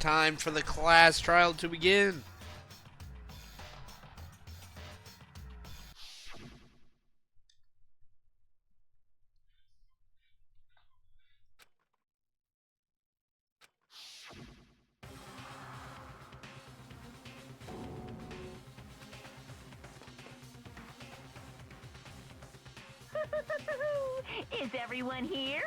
time for the class trial to begin. Is everyone here?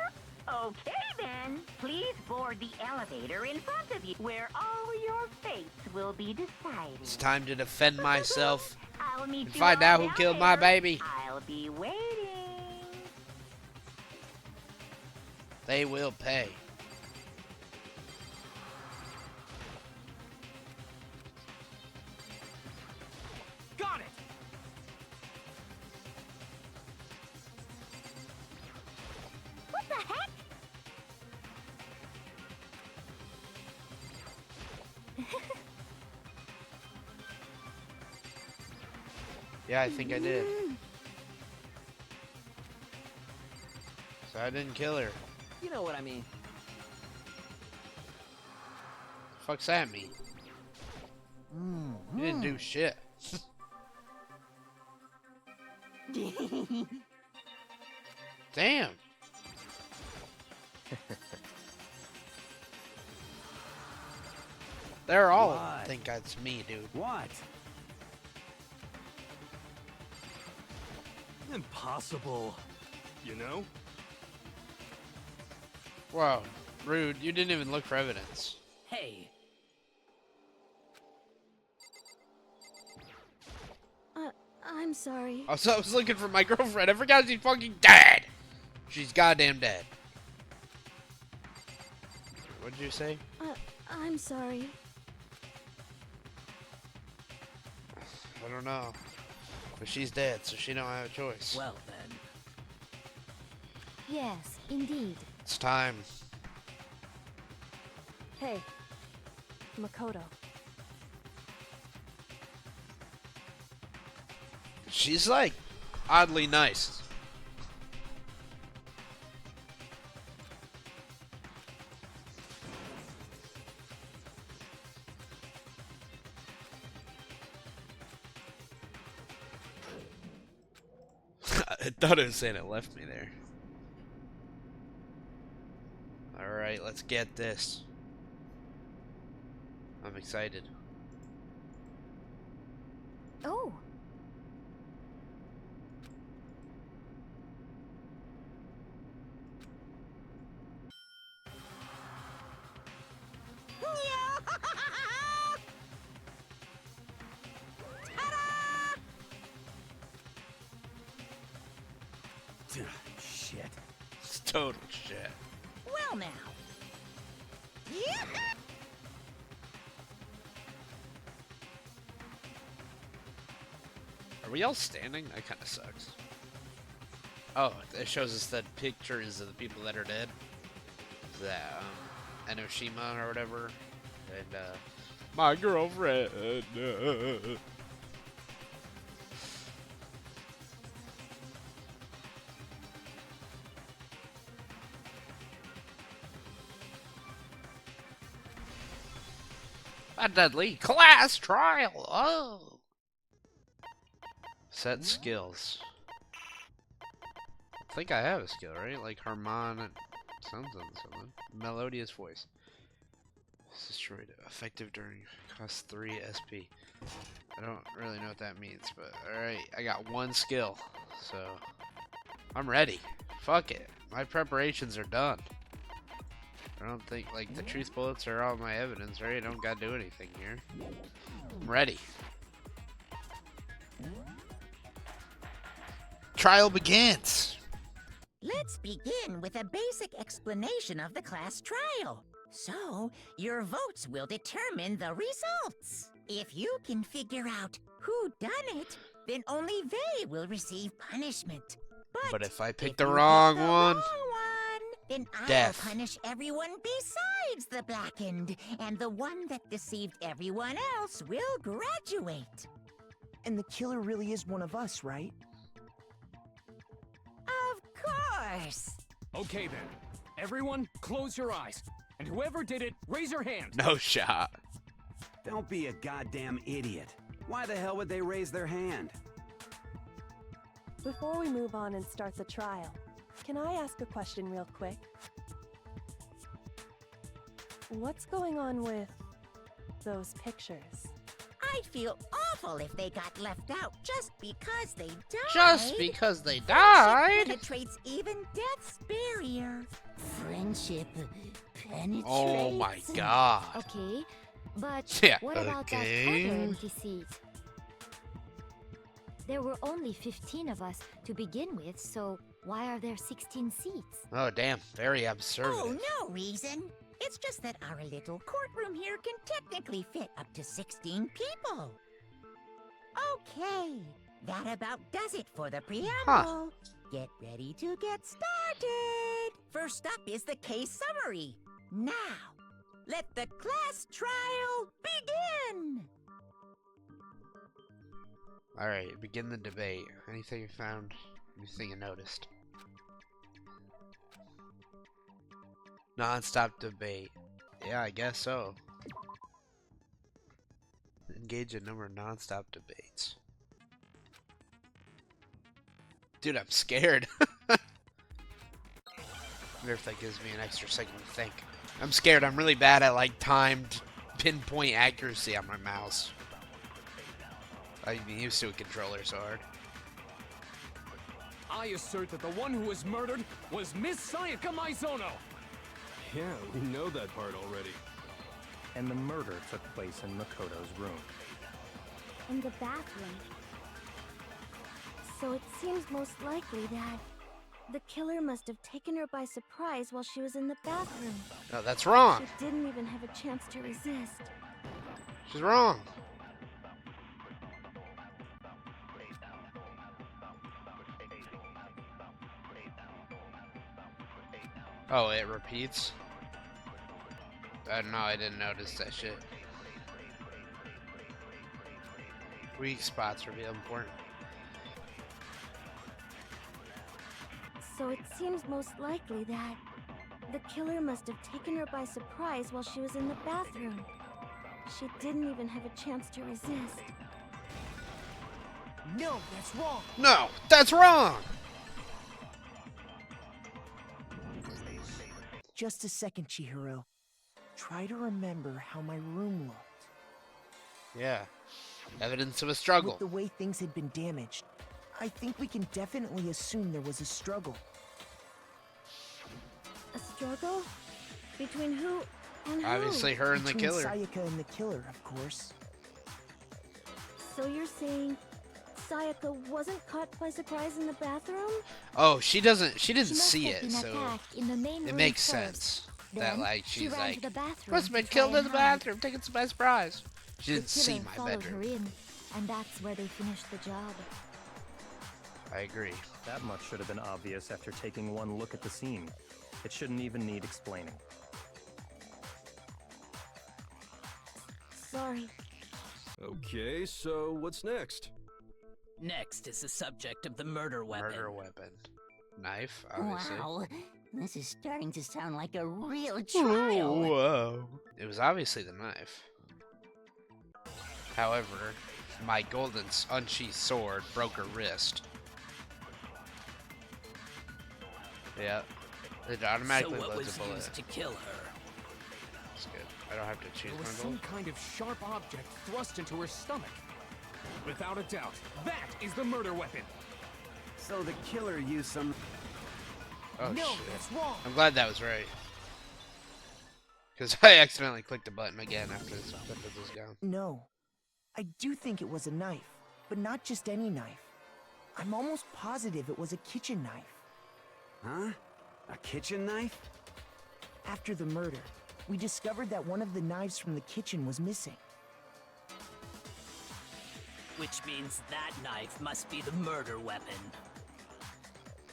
Okay then, please board the elevator in front of you, where all your fates will be decided. It's time to defend myself I'll meet and you find all out who down killed my there. baby. I'll be waiting. They will pay. Got it! What the heck? Yeah, I think I did. So I didn't kill her. You know what I mean. Fuck's that mean? You didn't do shit. Damn. They're all What? think that's me, dude. What? Impossible. You know? Whoa, rude. You didn't even look for evidence. Hey. I'm sorry. Also, I was looking for my girlfriend. I forgot she's fucking dead. She's goddamn dead. What did you say? I'm sorry. I don't know. But she's dead, so she don't have a choice. Well then. Yes, indeed. It's time. Hey, Makoto. She's like oddly nice. I thought it was saying it left me there. Alright, let's get this. I'm excited. Oh. Shit. It's total shit. Well now. Are we all standing? That kind of sucks. Oh, it shows us the pictures of the people that are dead. That, Enoshima or whatever. And, my girlfriend. A deadly class trial. Oh. Set skills. I think I have a skill, right? Like harmonic something. Melodious voice. Destroyed. Effective during cost 3 SP. I don't really know what that means, but alright. I got one skill. So I'm ready. Fuck it. My preparations are done. I don't think, like, the truth bullets are all my evidence, right? I don't gotta do anything here. I'm ready. Trial begins. Let's begin with a basic explanation of the class trial. So, your votes will determine the results. If you can figure out who done it, then only they will receive punishment. But if I pick if the you wrong pick the one, wrong one, then death. I'll punish everyone besides the Blackened, and the one that deceived everyone else will graduate. And the killer really is one of us, right? Of course. Okay then. Everyone, close your eyes. And whoever did it, raise your hand. No shot. Don't be a goddamn idiot. Why the hell would they raise their hand? Before we move on and start the trial, can I ask a question real quick? What's going on with those pictures? I'd feel awful if they got left out just because they died. Just because they Friendship died? penetrates even death's barrier. Friendship penetrates. Oh my god. Okay, but Yeah, what about that okay. other empty seat? There were only 15 of us to begin with, so why are there 16 seats? Oh damn, very observant. Oh, no reason. It's just that our little courtroom here can technically fit up to 16 people. Okay, that about does it for the preamble. Get ready to get started. First up is the case summary. Now, let the class trial begin. Alright, begin the debate. Anything you found? Anything you noticed? Non-stop debate. Yeah, I guess so. Engage in a number of non-stop debates. Dude, I'm scared. Wonder if that gives me an extra second to think. I'm scared. I'm really bad at like timed pinpoint accuracy on my mouse. I've been used to a controller so hard. I assert that the one who was murdered was Miss Sayaka Maizono. Yeah, we know that part already. And the murder took place in Makoto's room. In the bathroom. So it seems most likely that the killer must have taken her by surprise while she was in the bathroom. No, that's wrong. She didn't even have a chance to resist. She's wrong. Oh, it repeats? No, I didn't notice that shit. Weak spots reveal important. So it seems most likely that the killer must have taken her by surprise while she was in the bathroom. She didn't even have a chance to resist. No, that's wrong. No, that's wrong! Just a second, Chihiro. Try to remember how my room looked. Yeah. Evidence of a struggle. With the way things had been damaged, I think we can definitely assume there was a struggle. A struggle? Between who and who? Obviously her and the Between killer. Sayaka and the killer, of course. So you're saying Sayaka wasn't caught by surprise in the bathroom? Oh, she didn't She must see have it, been so attacked in the main it room makes first. sense. That Then like she she's ran like to the bathroom must have been to killed try in the and hide. bathroom, taken by surprise. She didn't The see killer my followed bedroom. her in, and that's where they finished the job. I agree. That much should have been obvious after taking one look at the scene. It shouldn't even need explaining. Sorry. Okay, so what's next? Next is the subject of the murder weapon. Murder weapon. Knife, obviously. Wow, this is starting to sound like a real Ooh, trial. whoa. It was obviously the knife. However, my golden unsheathed sword broke her wrist. Yeah. It So automatically what loads was a bullet. used to kill her? That's good. I don't have to choose There was my some gold. kind of sharp object thrust into her stomach. Without a doubt, that is the murder weapon. So the killer used some... Oh No, shit. that's wrong. I'm glad that was right. Because I accidentally clicked the button again after this was gone. No. I do think it was a knife, but not just any knife. I'm almost positive it was a kitchen knife. Huh? A kitchen knife? After the murder, we discovered that one of the knives from the kitchen was missing. Which means that knife must be the murder weapon.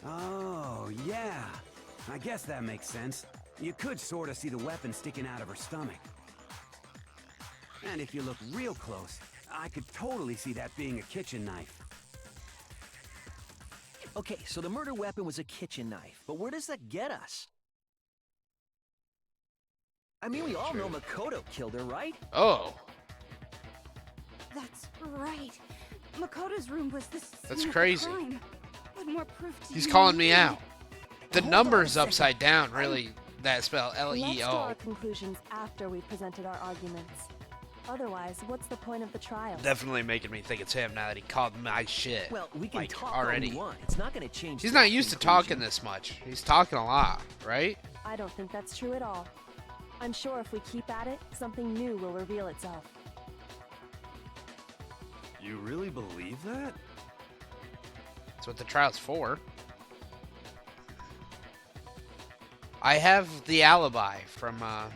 Oh, yeah. I guess that makes sense. You could sort of see the weapon sticking out of her stomach. And if you look real close, I could totally see that being a kitchen knife. Okay, so the murder weapon was a kitchen knife, but where does that get us? I mean, we all know Makoto killed her, right? Oh, That's right. Makoto's room was the scene That's of the crazy. crime. What more proof do he's you calling me need? out. The Hold on a number's second. upside down, really. That spell Let's draw L-E-O. our conclusions after we've presented our arguments. Otherwise, what's the point of the trial? Definitely making me think it's him now that he called my shit. Well, we can like, talk already. all we want. It's not gonna change. He's that not used to conclusion. talking this much. He's talking a lot, right? I don't think that's true at all. I'm sure if we keep at it, something new will reveal itself. You really believe that? That's what the trial's for. I have the alibi from, I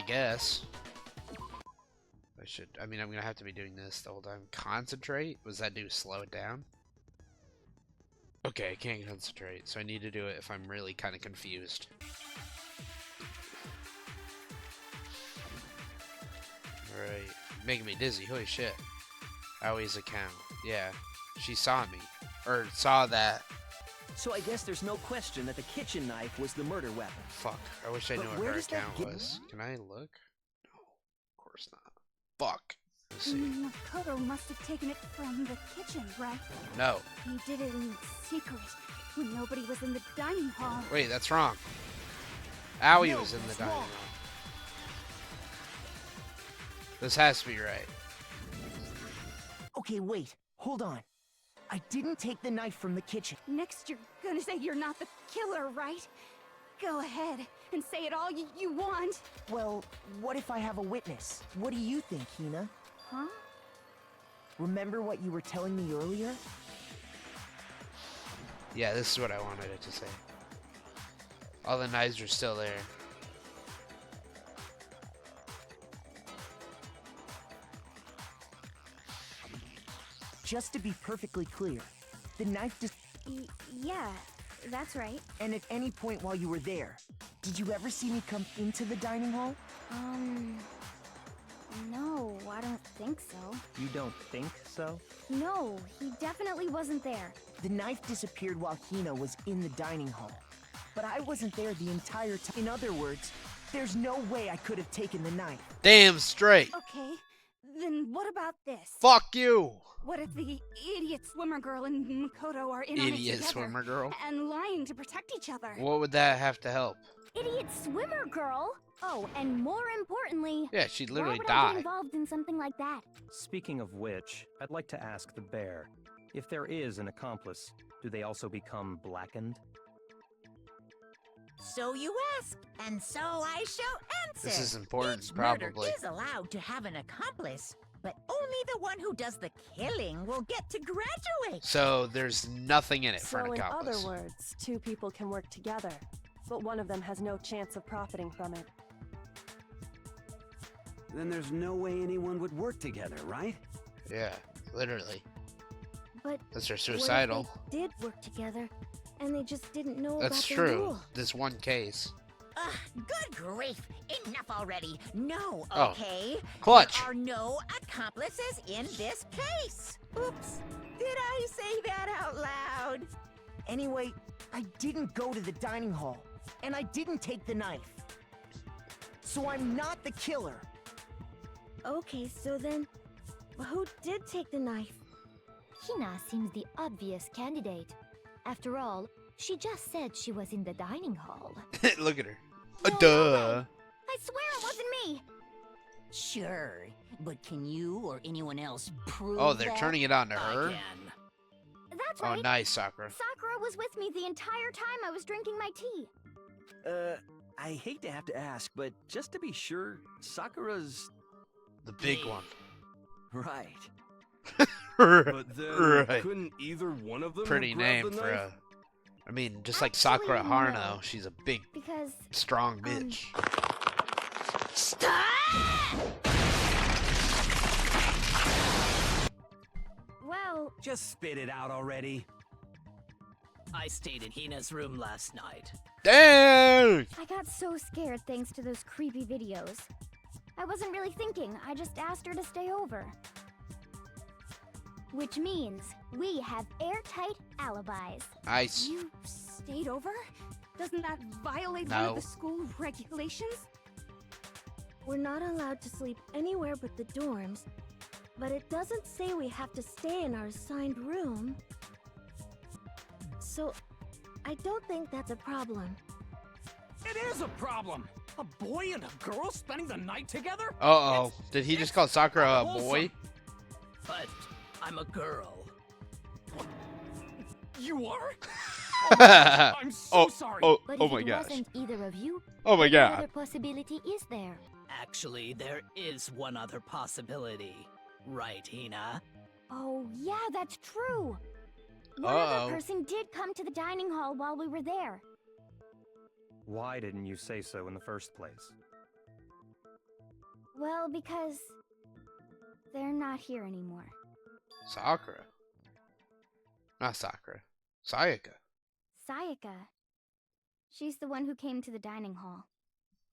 guess. I mean, I'm gonna have to be doing this the whole time. Concentrate? Was that do slow it down? Okay, I can't concentrate, so I need to do it if I'm really kind of confused. Alright, making me dizzy, holy shit. Awie's account, yeah. She saw me, or saw that. So I guess there's no question that the kitchen knife was the murder weapon. Fuck, I wish I But knew what where her does that account get- was. Can I look? No, of course not. Fuck. Let's see. Makoto must have taken it from the kitchen, right? No. He did it in secret when nobody was in the dining hall. Wait, that's wrong. Aoi No, was in the that's dining wrong. room. This has to be right. Okay, wait. Hold on. I didn't take the knife from the kitchen. Next, you're gonna say you're not the killer, right? Go ahead and say it all you want. Well, what if I have a witness? What do you think, Hina? Huh? Remember what you were telling me earlier? Yeah, this is what I wanted it to say. All the knives are still there. Just to be perfectly clear, the knife just... Yeah, that's right. And at any point while you were there, did you ever see me come into the dining hall? No, I don't think so. You don't think so? No, he definitely wasn't there. The knife disappeared while Hina was in the dining hall. But I wasn't there the entire time. In other words, there's no way I could have taken the knife. Damn straight. Okay, then what about this? Fuck you. What if the idiot swimmer girl and Makoto are in on it Idiot together swimmer girl. and lying to protect each other? What would that have to help? Idiot swimmer girl? Oh, and more importantly, Yeah, she'd literally why would I get die. involved in something like that? Speaking of which, I'd like to ask the bear, if there is an accomplice, do they also become blackened? So you ask, and so I shall answer. This is important, Each murder probably. is allowed to have an accomplice, but only the one who does the killing will get to graduate. So there's nothing in it for So an in accomplice. other words, two people can work together, but one of them has no chance of profiting from it. Then there's no way anyone would work together, right? Yeah, literally. But That's they're what if suicidal. they did work together, and they just didn't know That's about the true. rule? This one case. Ugh, good grief. Enough already. No, Oh. okay? Clutch. There are no accomplices in this case. Oops. Did I say that out loud? Anyway, I didn't go to the dining hall, and I didn't take the knife. So I'm not the killer. Okay, so then, who did take the knife? Hina seems the obvious candidate. After all, she just said she was in the dining hall. Look at her. No, Duh. I swear it wasn't me! Sure, but can you or anyone else prove Oh, they're that? turning it on to I her? can. That's Oh, right. nice, Sakura. Sakura was with me the entire time I was drinking my tea. I hate to have to ask, but just to be sure, Sakura's... The big one. Right. But then, Right. couldn't either one of them Pretty have grabbed name the for knife? a... I mean, just like Actually, Sakura Haruno, no. she's a big, Because, strong bitch. well, Just spit it out already. I stayed in Hina's room last night. Dang! I got so scared thanks to those creepy videos. I wasn't really thinking, I just asked her to stay over. Which means we have airtight alibis. Nice. You stayed over? Doesn't that violate one of the school regulations? We're not allowed to sleep anywhere but the dorms, but it doesn't say we have to stay in our assigned room. So, I don't think that's a problem. It is a problem! A boy and a girl spending the night together? Uh-oh. Did he just call Sakura a boy? But I'm a girl. You are? I'm so sorry. But Oh if my it gosh. wasn't either of you, Oh my what god. other possibility is there? Actually, there is one other possibility. Right, Hina? Oh, yeah, that's true. One other Uh-oh. person did come to the dining hall while we were there. Why didn't you say so in the first place? Well, because they're not here anymore. Sakura. Not Sakura. Sayaka. Sayaka. She's the one who came to the dining hall.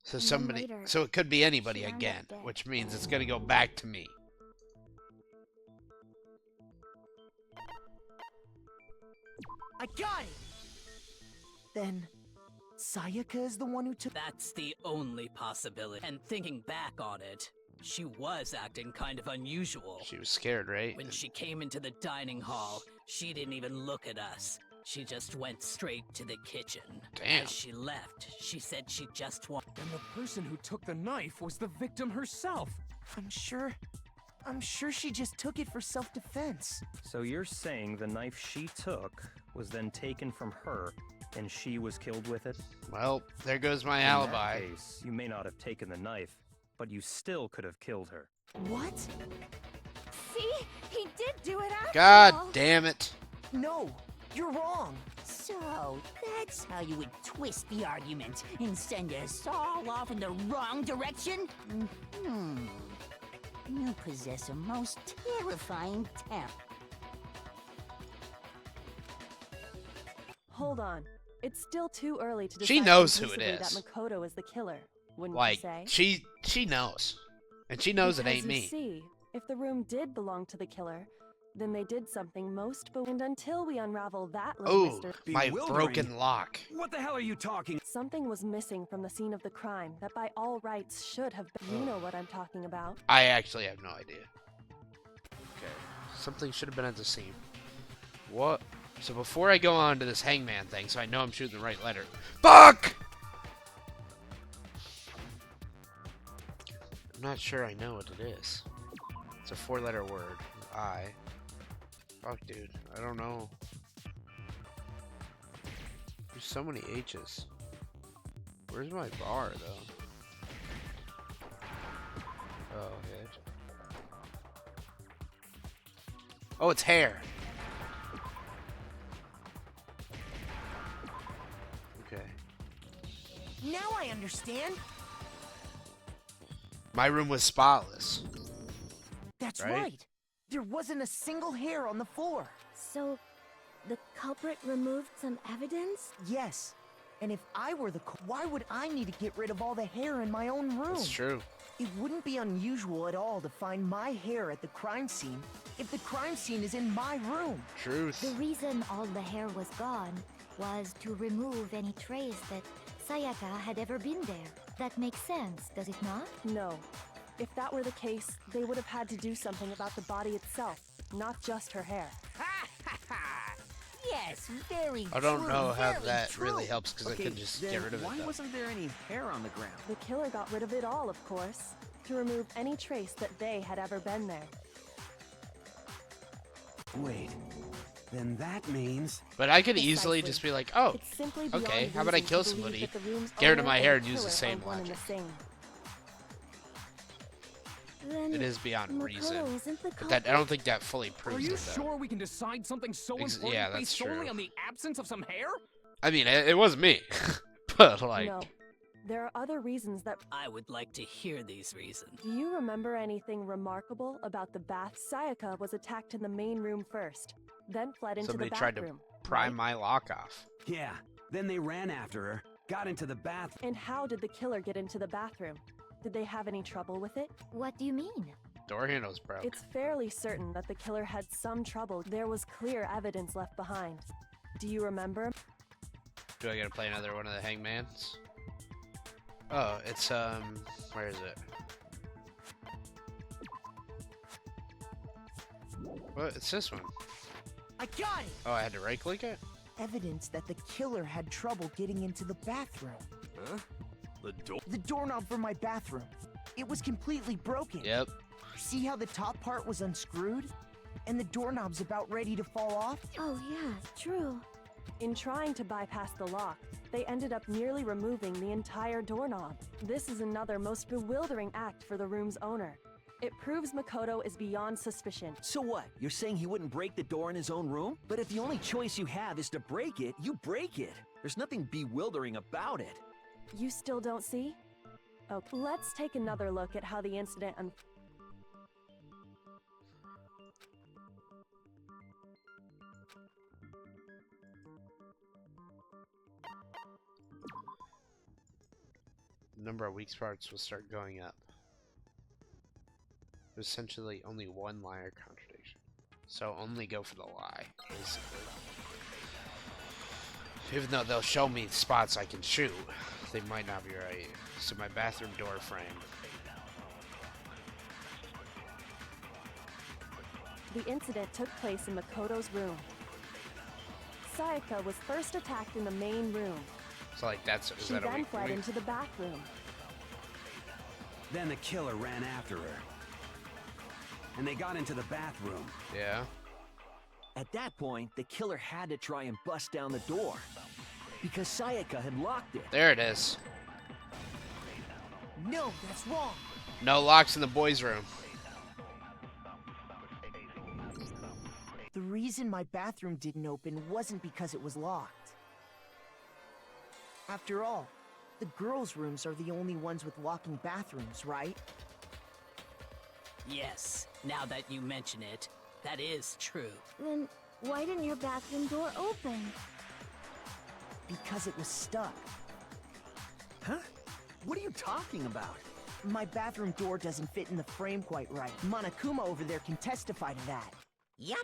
So And then somebody, later, so it could be anybody she wound up again, dead. which means it's gonna go back to me. I got it! Then, Sayaka is the one who took— That's the only possibility. And thinking back on it, she was acting kind of unusual. She was scared, right? When she came into the dining hall, she didn't even look at us. She just went straight to the kitchen. Damn. As she left, she said she just wanted— And the person who took the knife was the victim herself. I'm sure she just took it for self-defense. So you're saying the knife she took was then taken from her, and she was killed with it? Well, there goes my In alibi. that case, you may not have taken the knife, but you still could have killed her. What? See? He did do it after God all. damn it. No, you're wrong. So, that's how you would twist the argument and send us all off in the wrong direction? You possess a most terrifying talent. Hold on. It's still too early to decide She knows who it conclusively is. that Makoto is the killer, wouldn't Like, you say? she knows. And she knows it Because ain't you me. See, if the room did belong to the killer, then they did something most and until we unravel that little Oh, mystery, my broken lock. What the hell are you talking? something was missing from the scene of the crime that by all rights should have been. You know what I'm talking about. I actually have no idea. Okay. Something should have been at the scene. What? So before I go on to this hangman thing, so I know I'm shooting the right letter. Fuck! I'm not sure I know what it is. It's a 4-letter word. I. Fuck, dude. I don't know. There's so many H's. Where's my bar, though? Oh, head. Oh, it's hair. Okay. Now I understand. My room was spotless. That's Right? right. There wasn't a single hair on the floor. So, the culprit removed some evidence? Yes. And if I were the why would I need to get rid of all the hair in my own room? That's true. It wouldn't be unusual at all to find my hair at the crime scene if the crime scene is in my room. Truth. The reason all the hair was gone was to remove any trace that Sayaka had ever been there. That makes sense, does it not? No. If that were the case, they would have had to do something about the body itself, not just her hair. Yes, very I don't true, know how very that true. really helps because I Okay, could just then get rid of why it. Though. wasn't there any hair on the ground? The killer got rid of it all, of course, to remove any trace that they had ever been there. Wait, then that means... But I could easily Precisely. just be like, oh, It's simply beyond okay, how about I reason kill to believe somebody, that the room's get rid of owner my and hair, the and use the killer same are one and logic. the same. Then It is beyond Makoto reason. isn't the But that I don't think that fully Are proves you it, though. sure we can decide something so important yeah, that's based solely true. on the absence of some hair? I mean, it wasn't me. But, like... No. There are other reasons that... I would like to hear these reasons. Do you remember anything remarkable about the bath? Sayaka was attacked in the main room first, then fled into Somebody the tried to bathroom. pry my lock off. Yeah, then they ran after her, got into the bath... And how did the killer get into the bathroom? Did they have any trouble with it? What do you mean? Door handle's broke. It's fairly certain that the killer had some trouble. There was clear evidence left behind. Do you remember? Do I gotta play another one of the Hangmans? Oh, it's where is it? What? It's this one. I got it! Oh, I had to right-click it? Evidence that the killer had trouble getting into the bathroom. Huh? The door? The doorknob for my bathroom. It was completely broken. Yep. See how the top part was unscrewed? And the doorknob's about ready to fall off? Oh yeah, true. In trying to bypass the lock, they ended up nearly removing the entire doorknob. This is another most bewildering act for the room's owner. It proves Makoto is beyond suspicion. So what? You're saying he wouldn't break the door in his own room? But if the only choice you have is to break it, you break it. There's nothing bewildering about it. You still don't see? Okay, let's take another look at how the incident The number of weak parts will start going up. There's essentially only one lie or contradiction. So only go for the lie, basically. Even though they'll show me spots I can shoot, they might not be right. So my bathroom door frame. The incident took place in Makoto's room. Sayaka was first attacked in the main room. So like is She that a then weak fled point? into the bathroom. Then the killer ran after her. And they got into the bathroom. Yeah. At that point, the killer had to try and bust down the door. Because Sayaka had locked it. There it is. No, that's wrong. No locks in the boys' room. The reason my bathroom didn't open wasn't because it was locked. After all, the girls' rooms are the only ones with locking bathrooms, right? Yes, now that you mention it, that is true. Then why didn't your bathroom door open? Because it was stuck. Huh? What are you talking about? My bathroom door doesn't fit in the frame quite right. Monokuma over there can testify to that. Yup,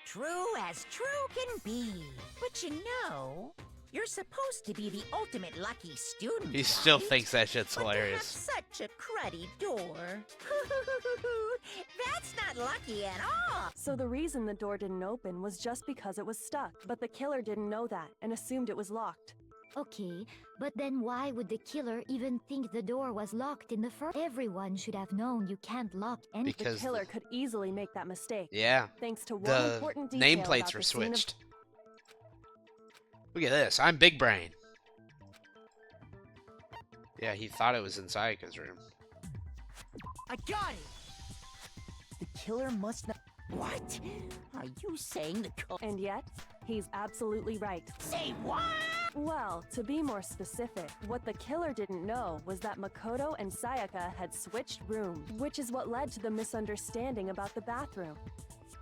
true as true can be. But you know, you're supposed to be the ultimate lucky student. He still right? thinks that shit's But hilarious. to have such a cruddy door. That's not lucky at all. So the reason the door didn't open was just because it was stuck. But the killer didn't know that and assumed it was locked. Okay, but then why would the killer even think the door was locked in the first? Everyone should have known you can't lock any. The killer could easily make that mistake. Yeah. Thanks to one The important detail nameplates about were the scene of- switched. Look at this. I'm Big Brain. Yeah, he thought it was in Sayaka's room. I got it! The killer must not... What? Are you saying the And yet, he's absolutely right. Say what? Well, to be more specific, what the killer didn't know was that Makoto and Sayaka had switched rooms, which is what led to the misunderstanding about the bathroom.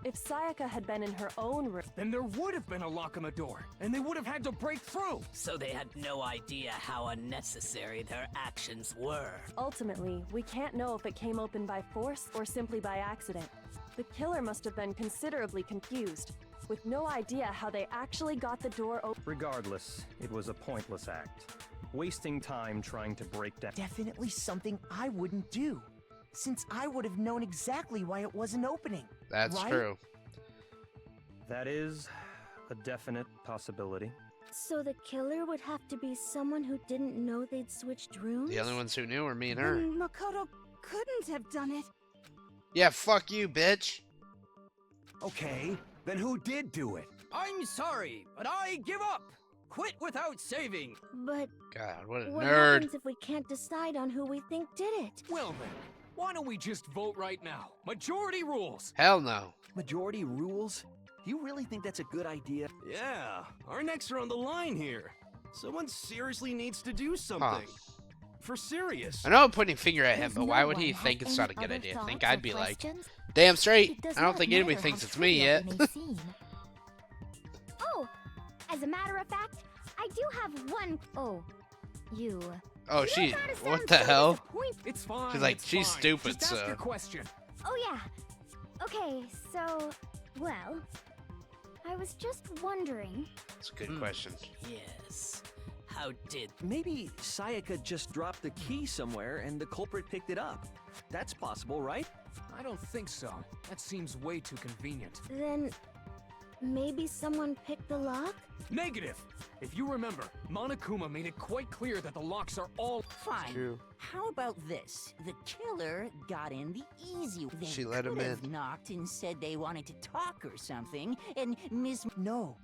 If Sayaka had been in her own room, Then there would have been a lock on the door, and they would have had to break through. So they had no idea how unnecessary their actions were. ultimately, we can't know if it came open by force or simply by accident. The killer must have been considerably confused, with no idea how they actually got the door open. Regardless, it was a pointless act. Wasting time trying to break down. Definitely something I wouldn't do, since I would have known exactly why it wasn't opening. That's right? true. That is a definite possibility. So the killer would have to be someone who didn't know they'd switched rooms? The only ones who knew were me and her. Makoto couldn't have done it. Yeah, fuck you, bitch. Okay, then who did do it? I'm sorry, but I give up. Quit without saving. But God, what a what nerd. happens if we can't decide on who we think did it? Well then, why don't we just vote right now? Majority rules. Hell no. Majority rules? Do you really think that's a good idea? Yeah, our necks are on the line here. Someone seriously needs to do something. For serious. I know I'm pointing a finger at him, Does but why no would he one think have it's not a any good other idea? I think thoughts I'd or be like, questions? damn straight. It does I don't not think anybody matter thinks how it's me trivial yet. it may seem. Oh, as a matter of fact, I do have one. Oh, you. Oh, You she. gotta What sound the so hell? It's fine. She's like, it's she's fine. stupid, Just ask so. your question. Oh yeah. Okay, so, well, I was just wondering. It's a good question. Yes. How did... Maybe Sayaka just dropped the key somewhere and the culprit picked it up. That's possible, right? I don't think so. That seems way too convenient. Then... maybe someone picked the lock? Negative! If you remember, Monokuma made it quite clear that the locks are all... Fine. True. How about this? The killer got in the easy way. She let him could have in. knocked and said they wanted to talk or something, and Miss... No,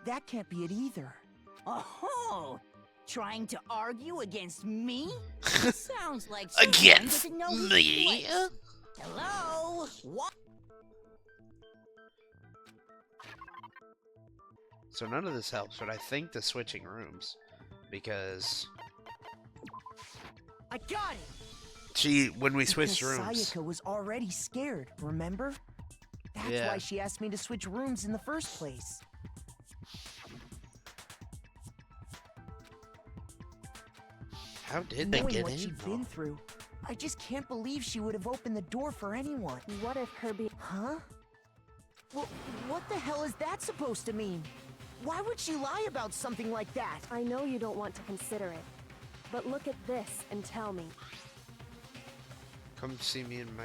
that can't be it either. Oh! Trying to argue against me? Sounds like someone Against doesn't know his me? place. Hello? What? So none of this helps, but I think the switching rooms, because I got it! when we switched Because rooms, Sayaka was already scared, remember? That's Yeah. why she asked me to switch rooms in the first place. how did they Knowing get what in? she'd been through, I just can't believe she would have opened the door for anyone. What if her be... Huh? Well, what the hell is that supposed to mean? Why would she lie about something like that? I know you don't want to consider it, but look at this and tell me. Come see me in my...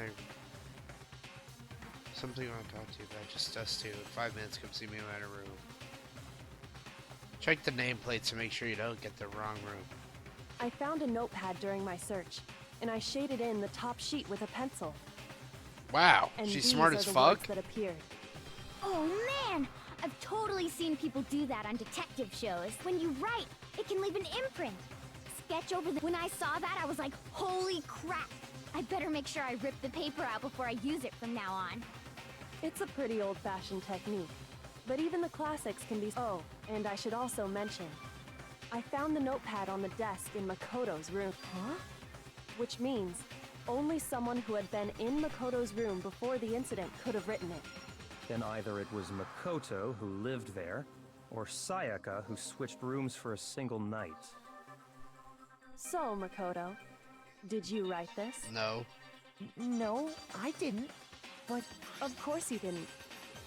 Something I want to talk to you about, just us two. In 5 minutes, come see me in my room. Check the nameplate to make sure you don't get the wrong room. I found a notepad during my search, and I shaded in the top sheet with a pencil. Wow, And she's these smart are as the fuck. words that appeared. Oh man! I've totally seen people do that on detective shows. When you write, it can leave an imprint. Sketch over the... When I saw that, I was like, holy crap! I better make sure I rip the paper out before I use it from now on. It's a pretty old-fashioned technique, but even the classics can be... Oh, and I should also mention, I found the notepad on the desk in Makoto's room. Huh? Which means only someone who had been in Makoto's room before the incident could have written it. Then either it was Makoto who lived there, or Sayaka who switched rooms for a single night. So, Makoto, did you write this? No. No, I didn't. But Of course you didn't,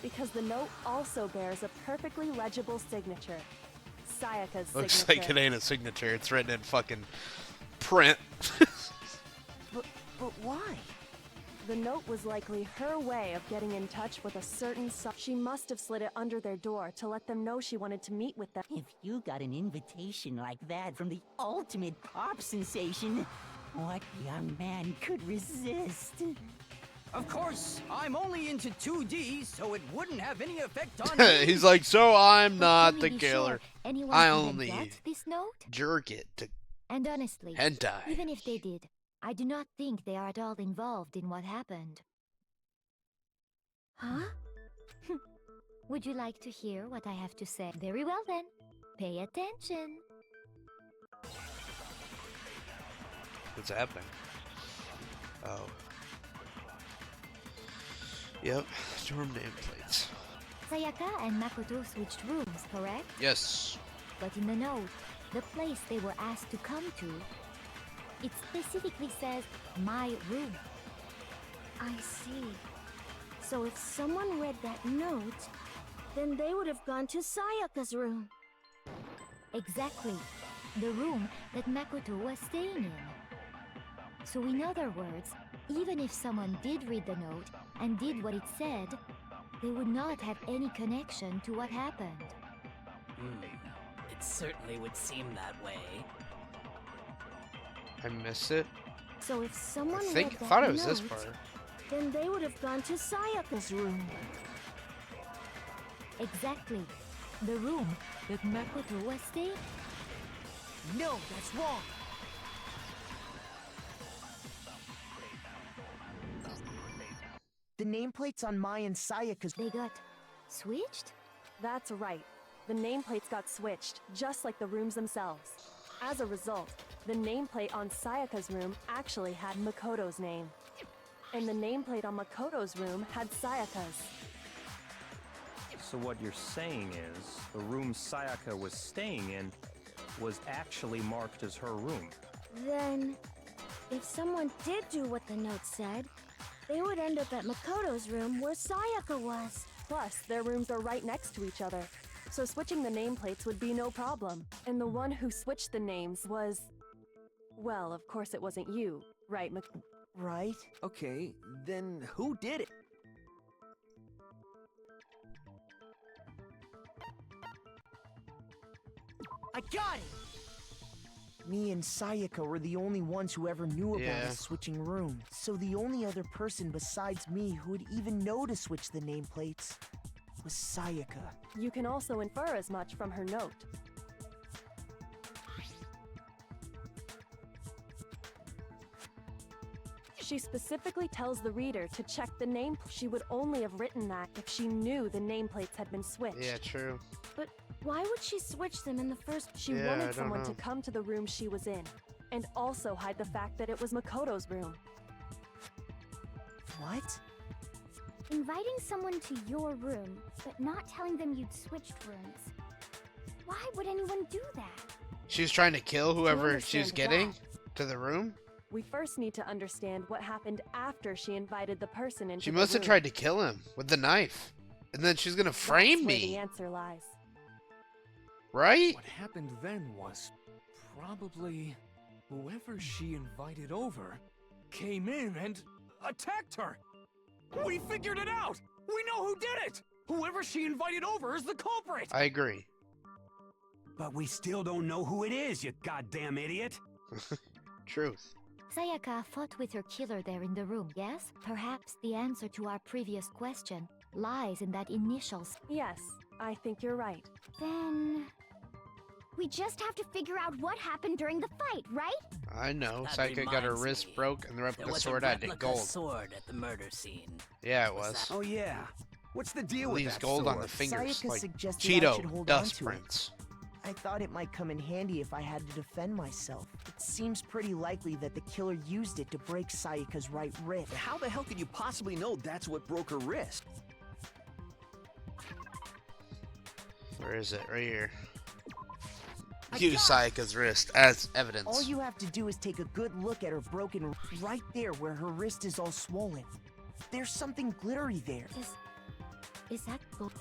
because the note also bears a perfectly legible signature. Sayaka's Looks signature. like it ain't a signature. It's written in fucking print. but why? The note was likely her way of getting in touch with a certain she must have slid it under their door to let them know she wanted to meet with them. If you got an invitation like that from the ultimate pop sensation, what young man could resist? Of course, I'm only into 2D, so it wouldn't have any effect on me. He's like, so I'm But not can the we be killer. sure anyone I even only got this note? jerk it to And honestly, hentai. even if they did, I do not think they are at all involved in what happened. Huh? Would you like to hear what I have to say? Very well then. Pay attention. What's happening? Oh. Yep, dorm nameplates. Sayaka and Makoto switched rooms, correct? Yes. But in the note, the place they were asked to come to, it specifically says, my room. I see. So if someone read that note, then they would have gone to Sayaka's room. Exactly. The room that Makoto was staying in. So in other words, even if someone did read the note and did what it said, they would not have any connection to what happened. It certainly would seem that way. I missed it. So if someone I read that thought it was note, this part. then they would have gone to Sayaka's room. Exactly. The room that Makoto was staying. No, that's wrong. The nameplates on my and Sayaka's... They got switched? That's right. The nameplates got switched, just like the rooms themselves. As a result, the nameplate on Sayaka's room actually had Makoto's name. And the nameplate on Makoto's room had Sayaka's. So what you're saying is, the room Sayaka was staying in was actually marked as her room. Then, if someone did do what the note said, they would end up at Makoto's room where Sayaka was. Plus, their rooms are right next to each other. So switching the nameplates would be no problem. And the one who switched the names was... Well, of course it wasn't you, right, Right? Okay, then who did it? I got it! Me and Sayaka were the only ones who ever knew about us switching rooms. So the only other person besides me who would even know to switch the nameplates was Sayaka. You can also infer as much from her note. She specifically tells the reader to check the name. She would only have written that if she knew the nameplates had been switched. Yeah, true. But why would she switch them in the first? She wanted someone to come to the room she was in, and also hide the fact that it was Makoto's room. What? Inviting someone to your room, but not telling them you'd switched rooms. Why would anyone do that? She was trying to kill whoever she was getting to the room? We first need to understand what happened after she invited the person into She the must have room. tried to kill him with the knife. And then she's gonna frame That's where me. the answer lies. Right? What happened then was probably whoever she invited over came in and attacked her. We figured it out! We know who did it! Whoever she invited over is the culprit! I agree. But we still don't know who it is, you goddamn idiot. Truth. Sayaka fought with her killer there in the room, yes? Perhaps the answer to our previous question lies in that initial... Yes, I think you're right. Then... we just have to figure out what happened during the fight, right? I know. That Sayaka got her reminds wrist me. broke and the There replica was sword a had it replica gold. sword at the murder scene. Yeah, it was. Oh yeah. What's the deal with Leaves that gold sword? on the fingers Sayaka like suggested I should Cheeto hold dust on to it. prints. I thought it might come in handy if I had to defend myself. It seems pretty likely that the killer used it to break Sayaka's right wrist. But how the hell could you possibly know that's what broke her wrist? Where is it? Right here. Use Sayaka's wrist as evidence. All you have to do is take a good look at her broken right there where her wrist is all swollen. There's something glittery there. Is that gold?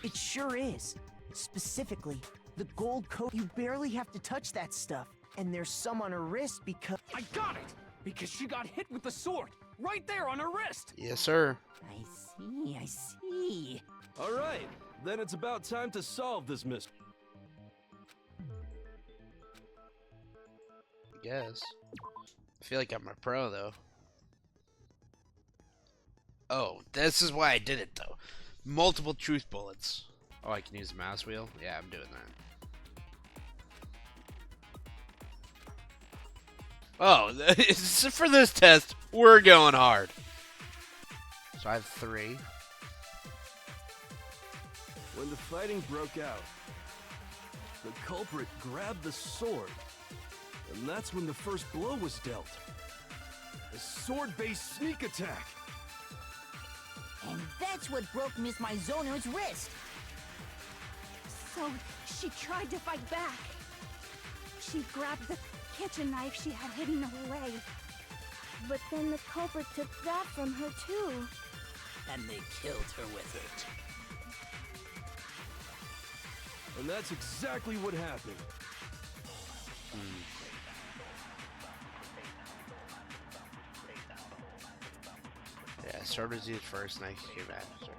It sure is. Specifically, the gold coat. You barely have to touch that stuff. And there's some on her wrist because... I got it! Because she got hit with the sword! Right there on her wrist! Yes, sir. I see. Alright, then it's about time to solve this mystery. I guess. I feel like I'm a pro, though. Oh, this is why I did it, though. Multiple truth bullets. Oh, I can use the mouse wheel? Yeah, I'm doing that. Oh, for this test, we're going hard. So I have 3. When the fighting broke out, the culprit grabbed the sword, and that's when the first blow was dealt. A sword-based sneak attack. And that's what broke Miss Mizono's wrist. So she tried to fight back. She grabbed the kitchen knife she had hidden away. But then the culprit took that from her too. And they killed her with it. And that's exactly what happened. Yeah, sword was used first, knife came after.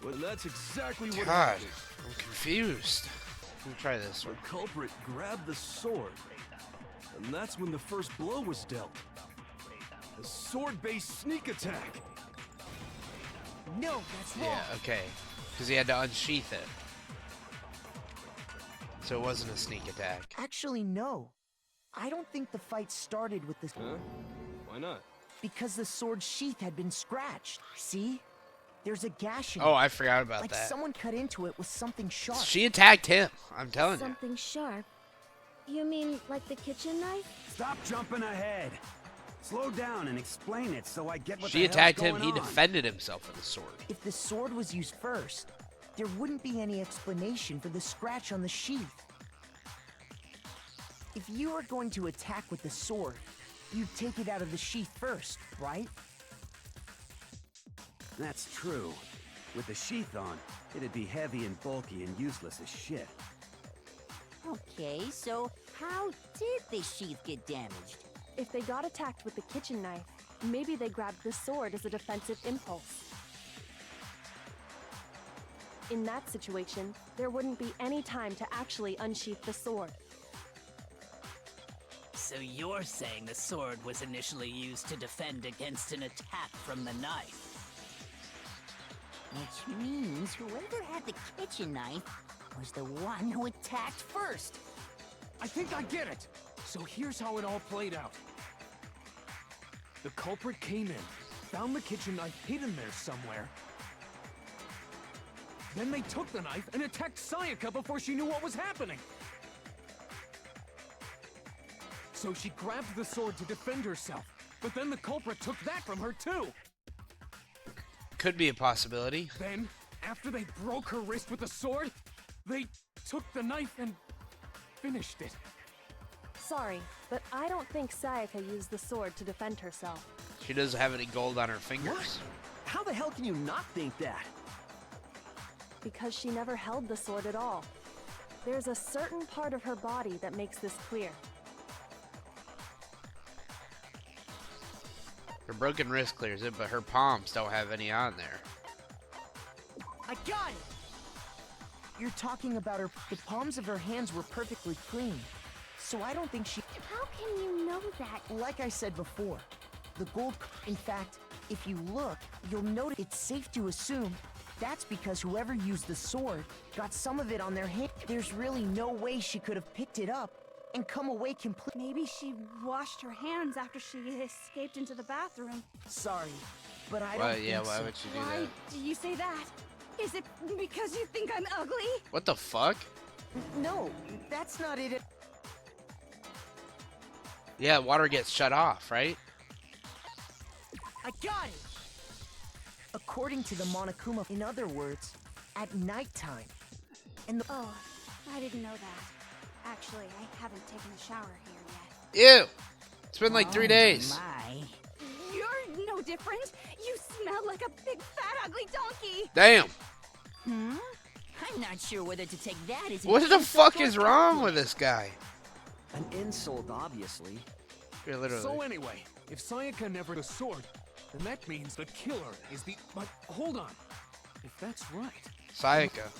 Well, that's exactly what God, happened. I'm confused. Let me try this one. The culprit grabbed the sword, and that's when the first blow was dealt. A sword-based sneak attack. No, that's wrong. Yeah, okay. Because he had to unsheath it. So it wasn't a sneak attack. Actually, no. I don't think the fight started with this... Huh? Why not? Because the sword sheath had been scratched. See? There's a gash in it. Oh, I forgot about like that. someone cut into it with something sharp. She attacked him. I'm telling you. Something sharp. You mean like the kitchen knife? Stop jumping ahead. Slow down and explain it so I get what She the hell's attacked him. going He on. defended himself with the sword. If the sword was used first, there wouldn't be any explanation for the scratch on the sheath. If you were going to attack with the sword, you'd take it out of the sheath first, right? That's true. With the sheath on, it'd be heavy and bulky and useless as shit. Okay, so how did the sheath get damaged? If they got attacked with the kitchen knife, maybe they grabbed the sword as a defensive impulse. In that situation, there wouldn't be any time to actually unsheath the sword. So you're saying the sword was initially used to defend against an attack from the knife? Which means whoever had the kitchen knife was the one who attacked first. I think I get it! So here's how it all played out. The culprit came in, found the kitchen knife hidden there somewhere. Then they took the knife and attacked Sayaka before she knew what was happening. So she grabbed the sword to defend herself, but then the culprit took that from her too. Could be a possibility. Then, after they broke her wrist with the sword, they took the knife and finished it. Sorry, but I don't think Sayaka used the sword to defend herself. She doesn't have any gold on her fingers. What? How the hell can you not think that? Because she never held the sword at all. There's a certain part of her body that makes this clear. Her broken wrist clears it, but her palms don't have any on there. I got it! You're talking about her. The palms of her hands were perfectly clean. So I don't think she. How can you know that? Like I said before, the gold. In fact, if you look, you'll notice it's safe to assume that's because whoever used the sword got some of it on their hand. There's really no way she could have picked it up and come away complete. Maybe she washed her hands after she escaped into the bathroom. Sorry, but I Well, don't yeah, think why so. would you do Why that? do you say that? Is it because you think I'm ugly? What the fuck? No, that's not it. Yeah, water gets shut off, right? I got it! According to the Monokuma, in other words, at nighttime. And the. Oh, I didn't know that. Actually, I haven't taken a shower here yet. Ew! It's been like 3 days. My. You're no different. You smell like a big, fat, ugly donkey. Damn! I'm not sure whether to take that as an What the insult fuck or is wrong with this guy? An insult, obviously. Yeah, literally. So anyway, if Sayaka never had the sword, then that means the killer is the... But hold on. If that's right... Sayaka.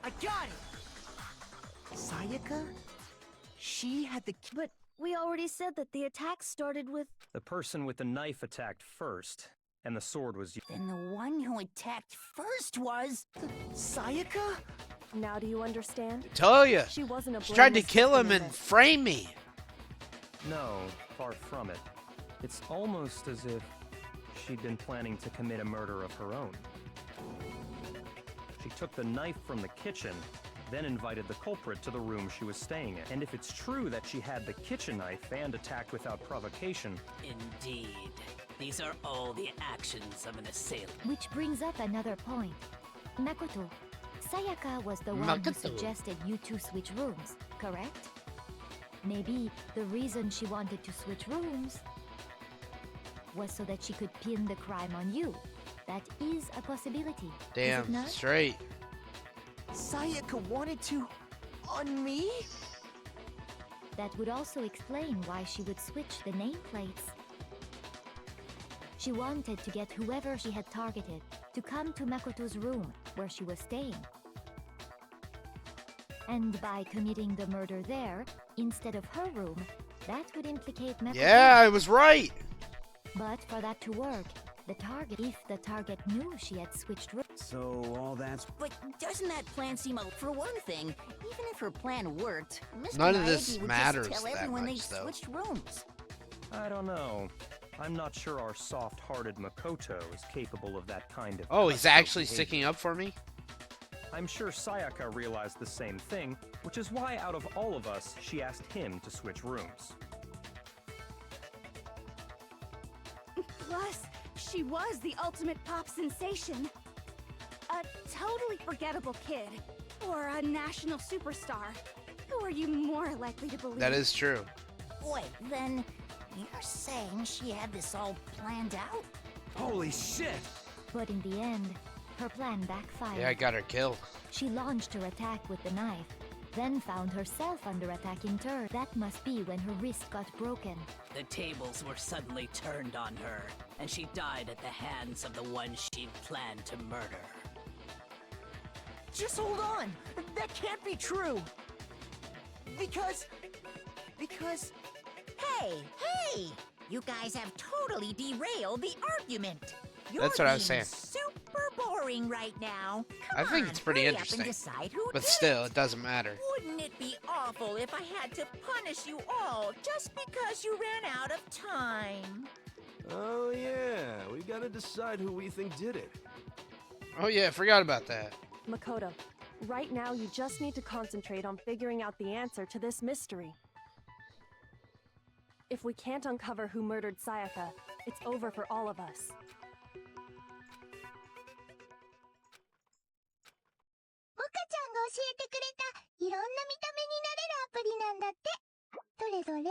I got it! Sayaka? She had the. But we already said that the attack started with... The person with the knife attacked first, and the sword was used. Then the one who attacked first was... Sayaka? Now do you understand? Tell ya! She wasn't a She tried to blameless kill him victim in and this. frame me! No, far from it. It's almost as if she'd been planning to commit a murder of her own. She took the knife from the kitchen, then invited the culprit to the room she was staying in. And if it's true that she had the kitchen knife and attacked without provocation... Indeed. These are all the actions of an assailant. Which brings up another point. Makoto, Sayaka was the one who Makoto. suggested you two switch rooms, correct? Maybe the reason she wanted to switch rooms was so that she could pin the crime on you. That is a possibility. Is it Damn, not? straight. Sayaka wanted to. On me? That would also explain why she would switch the nameplates. She wanted to get whoever she had targeted to come to Makoto's room where she was staying. And by committing the murder there, instead of her room, that would implicate Makoto. Yeah, I was right! But for that to work, if the target knew she had switched rooms. So all that's... But doesn't that plan seem out? For one thing, even if her plan worked, Mr. None of this Naegi would matters just tell that everyone much, they though. switched rooms. I don't know. I'm not sure our soft-hearted Makoto is capable of that kind of... Oh, he's cutthroat actually behavior. sticking up for me? I'm sure Sayaka realized the same thing, which is why out of all of us, she asked him to switch rooms. Plus, she was the ultimate pop sensation. A totally forgettable kid. Or a national superstar. Who are you more likely to believe? That is true. Wait, then, You're saying she had this all planned out? Holy shit! But in the end, her plan backfired. Yeah, I got her killed. She launched her attack with the knife, then found herself under attack in turn. That must be when her wrist got broken. The tables were suddenly turned on her, and she died at the hands of the one she'd planned to murder. Just hold on! That can't be true! Because... Hey! You guys have totally derailed the argument. You're That's what I was being saying. super boring right now. I think it's pretty hurry up and interesting. decide who But did still, it doesn't matter. Wouldn't it be awful if I had to punish you all just because you ran out of time? Oh yeah, we gotta decide who we think did it. Oh yeah, I forgot about that. Makoto, right now you just need to concentrate on figuring out the answer to this mystery. If we can't uncover who murdered Sayaka, it's over for all of us. モカちゃんが教えてくれたいろんな見た目になれるアプリなんだって。どれどれ